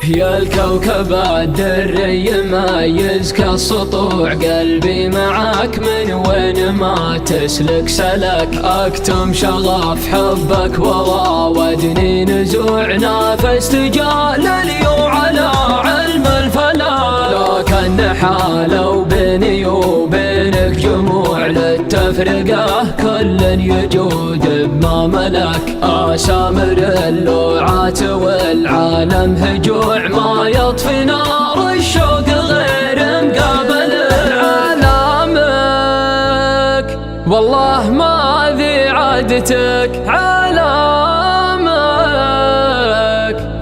يا الكوكب الدري يميز كالسطوع، قلبي معاك من وين ما تسلك سلك. اكتم شغف حبك وراودني نزوع، نافست جاللي وعلى علم الفلك. لو كان حالوا بيني وبينك جموع للتفرقة، كل يجود بما ملك. اسامر اللوعات والعالم هجوع، ما يطفي نار الشوق غير مقابل علامك. والله ما ذي عادتك علامك،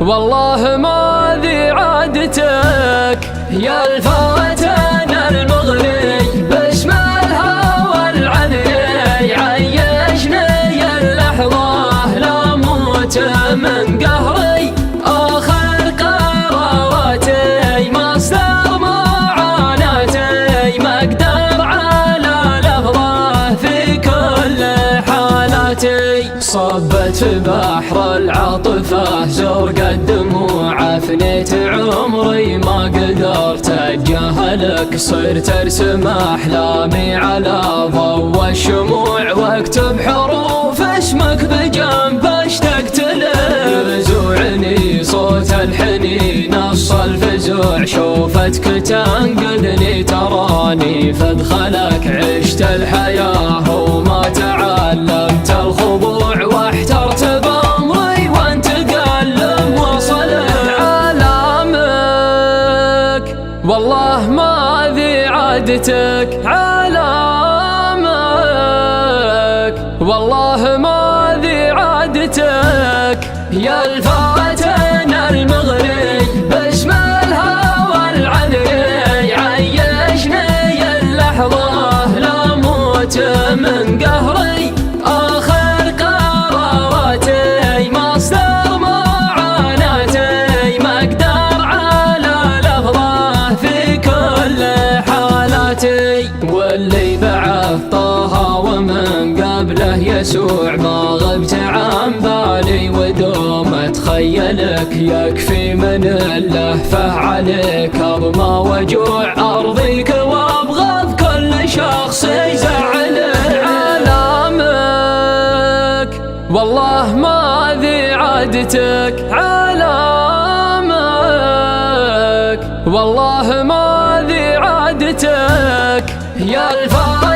والله ما ذي عادتك. يا الفواتن المغري باسم الهوى العذري، عيشني اللحظة لا موت من قهري. آخر قراراتي مصدر معاناتي، ما أقدر على لفظة في كل حالاتي. صبت في بحر العاطفة زرق الدموع، أفنيت عمري ما قدرت أتجاهلك. صرت أرسم أحلامي على ضوء الشموع، واكتب حروف اسمك بجنب اشتقت لك. يفزعني صوت الحنين نص الفزوع، شوفتك تنقذني تراني فادخلك. عشت الحياة وما تعلمت الخضوع، واحترت بأمري وانت قلم وصل علامك. والله ما ذي عادتك علامك، والله ما ذي عادتك. يا الفاتن المغري باسم الهوى العذري، عيشني اللحظة لا موت من قهري. آخر قراراتي مصدر معاناتي، ما أقدر على لفظة في كل حالاتي. واللي بعث طه ومن قبله يسوع، ما غبت عن بالي ودوم اتخيلك. يكفي من اللهفة عليك أضمى وجوع، أرضيك وأبغض كل شخص يزعلك. علامك والله ما ذي عادتك علامك، والله ما ذي عادتك. يا الفاتن